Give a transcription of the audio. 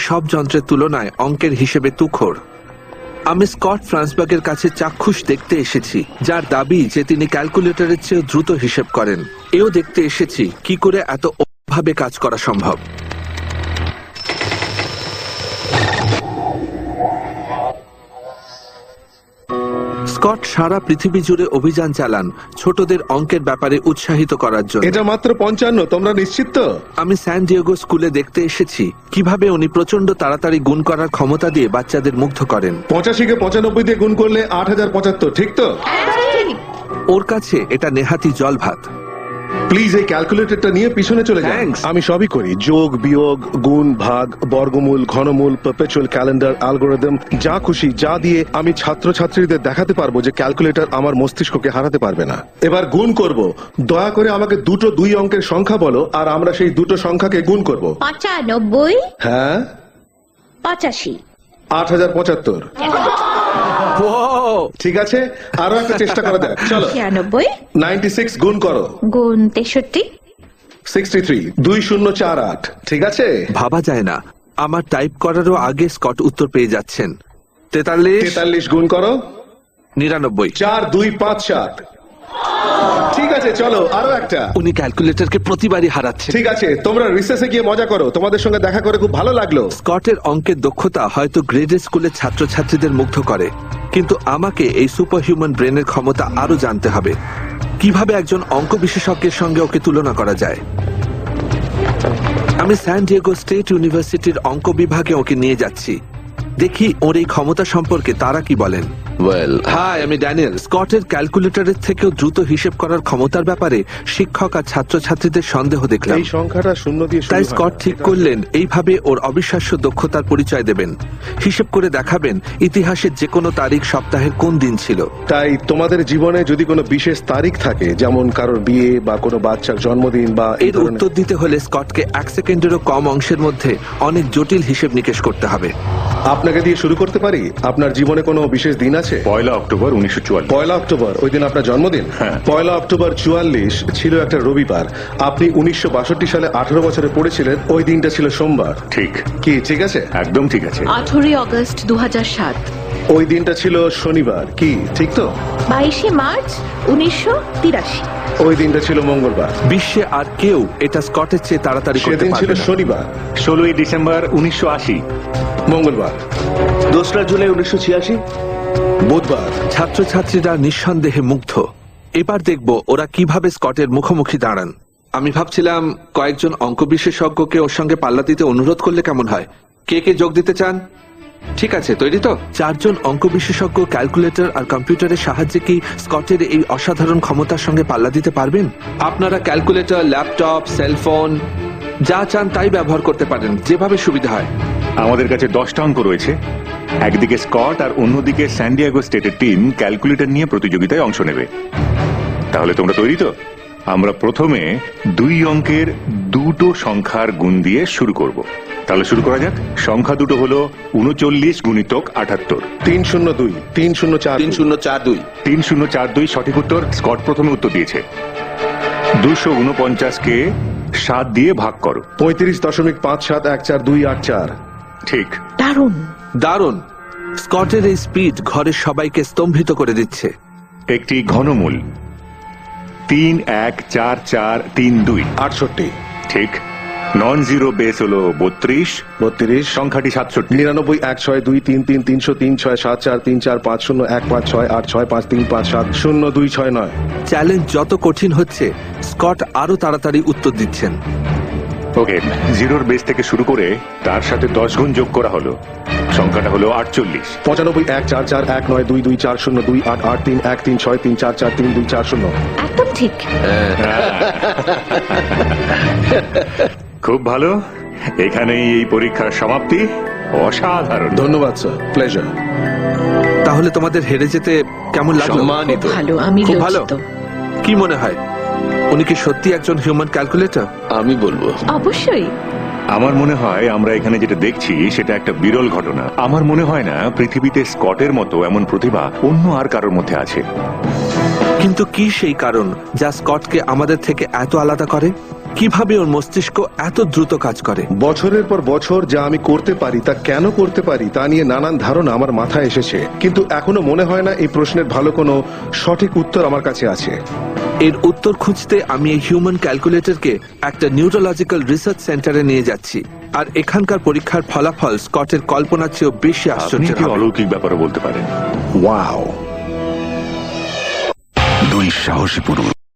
সব যন্ত্রের তুলনায় অঙ্কের হিসেবে তুখোড়। আমি স্কট ফ্রান্সবার্গের কাছে চাক্ষুষ দেখতে এসেছি, যার দাবি যে তিনি ক্যালকুলেটরের চেয়ে দ্রুত হিসেব করেন। এও দেখতে এসেছি কি করে এত ভাবে কাজ করা সম্ভব। স্কট সারা পৃথিবী জুড়ে অভিযান চালান ছোটদের অঙ্কের ব্যাপারে উৎসাহিত করার জন্য। এটা মাত্র 55, তোমরা নিশ্চিত তো? আমি স্যান ডিয়েগো স্কুলে দেখতে এসেছি কিভাবে উনি প্রচন্ড তাড়াতাড়ি গুণ করার ক্ষমতা দিয়ে বাচ্চাদের মুগ্ধ করেন। 85 কে 95 দিয়ে গুণ করলে 8075, ঠিক তো? ওর কাছে এটা নেহাতি জল ভাত। প্লিজ এই ক্যালকুলেটরটা নিয়ে পিছনে চলে যান। Thanks. আমি সবই করি, যোগ, বিয়োগ, গুণ, ভাগ, বর্গমূল, ঘনমূল, পারপেচুয়াল ক্যালেন্ডার, অ্যালগরিদম, যা খুশি যা দিয়ে আমি ছাত্রছাত্রীদের দেখাতে পারবো যে ক্যালকুলেটর আমার মস্তিষ্ককে হারাতে পারবে না। এবার গুণ করব। দয়া করে আমাকে দুটো 2 অঙ্কের সংখ্যা বলো আর আমরা সেই দুটো সংখ্যাকে গুণ করব। 95, হ্যাঁ, 85, 8075। ঠিক আছে, আরো একটা চেষ্টা করা যাক। চলো, 96, 96 গুণ করো। গুণ 63, 63, 2048। ঠিক আছে, ভাবা যায় না, আমার টাইপ করারও আগে স্কট উত্তর পেয়ে যাচ্ছেন। 43, 43 গুণ করো। 99। 4, 2, 5, 7। ঠিক আছে, চলো আরো একটা। উনি ক্যালকুলেটরকে প্রতিবারই হারাচ্ছেন। ঠিক আছে, তোমরা রিসেসে গিয়ে মজা করো। তোমাদের সঙ্গে দেখা করে খুব ভালো লাগলো। স্কটের অঙ্কের দক্ষতা হয়তো গ্রেডের স্কুলের ছাত্রছাত্রীদের মুগ্ধ করে, কিন্তু আমাকে এই সুপার হিউম্যান ব্রেনের ক্ষমতা আরো জানতে হবে। কিভাবে একজন অঙ্ক বিশেষজ্ঞের সঙ্গে ওকে তুলনা করা যায়। আমি স্যান ডিয়েগো স্টেট ইউনিভার্সিটির অঙ্ক বিভাগে ওকে নিয়ে যাচ্ছি। দেখি ওর এই ক্ষমতা সম্পর্কে তারা কি বলেন। হাই, আমি ড্যানিয়েল। স্কটের ক্যালকুলেটরের থেকেও দ্রুত হিসেব করার ক্ষমতার ব্যাপারে শিক্ষক আর ছাত্রছাত্রীদের সন্দেহ দেখলাম। এই সংখ্যাটা শূন্য দিয়ে শুরু তাই হয় স্কট না। ঠিক করলেন এইভাবে ওর অবিশ্বাস্য দক্ষতার পরিচয় দেবেন। হিসেব করে দেখাবেন ইতিহাসের যে কোনো তারিখ সপ্তাহের কোন দিন ছিল। তাই তোমাদের জীবনে যদি কোনো বিশেষ তারিখ থাকে, যেমন কারোর বিয়ে বা কোনো বাচ্চার জন্মদিন বা এই এর ধরনের, উত্তর দিতে হলে স্কটকে 1 সেকেন্ডেরও কম অংশের মধ্যে অনেক জটিল হিসেব নিকেশ করতে হবে। আপনাকে দিয়ে শুরু করতে পারি? আপনার জীবনে কোনো বিশেষ দিন আছে? 1 অক্টোবর 1944। 1 অক্টোবর, ওই দিন আপনার জন্মদিন? হ্যাঁ। 1 অক্টোবর 44 ছিল একটা রবিবার। আপনি 1962 সালে 18 বছরে পড়েছিলেন, ওই দিনটা ছিল সোমবার। ঠিক, কি ঠিক আছে? একদম ঠিক আছে। 18 অগস্ট 2007, ওই দিনটা ছিল শনিবার। কি ঠিক তো? 22 মার্চ 1983, ওই দিনটা ছিল মঙ্গলবার। বিশ্বে আর কেউ এটা স্কটের চেয়ে তাড়াতাড়ি করতে সেদিন ছিল পারবে না। শনিবার। 16ই ডিসেম্বর 1980। মঙ্গলবার। 2রা জুলাই 1986, বুধবার। ছাত্রছাত্রীরা নিঃসন্দেহে মুগ্ধ। এবার দেখব ওরা কিভাবে স্কটের মুখোমুখি দাঁড়ান। আমি ভাবছিলাম কয়েকজন অঙ্ক বিশেষজ্ঞকে ওর সঙ্গে পাল্লা দিতে অনুরোধ করলে কেমন হয়। কে কে যোগ দিতে চান? ঠিক আছে, তৈরি তো? 4 জন অঙ্ক বিশেষজ্ঞ ক্যালকুলেটর আর কম্পিউটারের সাহায্যে কি স্কটের এই অসাধারণ ক্ষমতার সঙ্গে পাল্লা দিতে পারবেন? আপনারা ক্যালকুলেটর, ল্যাপটপ, সেলফোন যা চান তাই ব্যবহার করতে পারেন, যেভাবে সুবিধা হয়। আমাদের কাছে 10টা অঙ্ক রয়েছে। একদিকে স্কট আর অন্যদিকে স্যান ডিয়েগো স্টেটের টিম ক্যালকুলেটর নিয়ে প্রতিযোগিতায় অংশ নেবে। তাহলে তোমরা তৈরি তো? আমরা প্রথমে 2 অঙ্কের দুটো সংখ্যার গুণ দিয়ে শুরু করব। তাহলে শুরু করা যাক। সংখ্যা দুটো হলো 39 গুণিতক 78। 302, 3042। 3042, 3042 সঠিক উত্তর। স্কট প্রথমে উত্তর দিয়েছে। 249কে 7 দিয়ে ভাগ করো। 35.57142884। ঠিক। দারুণ। দারুণ। স্কটের এই স্পিড ঘরের সবাইকে স্তম্ভিত করে দিচ্ছে। একটি ঘনমূল 314432। 68। ঠিক। নন জিরো বেস হলো 32। 32। সংখ্যাটি 67। 99, 162, 33, 303, 674, 3450, 156, 865, 357, 0269। চ্যালেঞ্জ যত কঠিন হচ্ছে স্কট আরো তাড়াতাড়ি উত্তর দিচ্ছেন। ওকে, জিরোর বেস থেকে শুরু করে তার সাথে 10 গুণ যোগ করা হলো। সংখ্যাটা হলো 48। 95, 144192248383136344240। একদম ঠিক। খুব ভালো। এখানেই এই পরীক্ষার সমাপ্তি। অসাধারণ। ধন্যবাদ স্যার, প্লেজার। তাহলে তোমাদের হেরে যেতে কেমন লাগলো? সম্মানিত। ভালো, আমি খুব ভালো। লজ্জিত। কি মনে হয় উনি কি সত্যি একজন হিউম্যান ক্যালকুলেটর? আমি বলবো অবশ্যই। আমার মনে হয় আমরা এখানে যেটা দেখছি সেটা একটা বিরল ঘটনা। আমার মনে হয় না পৃথিবীতে স্কটের মতো এমন প্রতিভা অন্য আর কারোর মধ্যে আছে। কিন্তু কি সেই কারণ যা স্কটকে আমাদের থেকে এত আলাদা করে? কিভাবে ওর মস্তিষ্ক এত দ্রুত কাজ করে। বছরের পর বছর যা আমি করতে পারি তা কেন করতে পারি তা নিয়ে নানান ধারণা আমার মাথায় এসেছে, কিন্তু এখনো মনে হয় না এই প্রশ্নের ভালো কোনো সঠিক উত্তর আমার কাছে আছে। এর উত্তর খুঁজতে আমি এই হিউম্যান ক্যালকুলেটরকে একটা নিউরোলজিক্যাল রিসার্চ সেন্টারে নিয়ে যাচ্ছি, আর এখানকার পরীক্ষার ফলাফল স্কটের কল্পনার চেয়েও বেশি আপনি আশ্চর্যের একটি হবে। অলৌকিক ব্যাপারও বলতে পারেন। ওয়াও! দুই সাহসী পুরুষ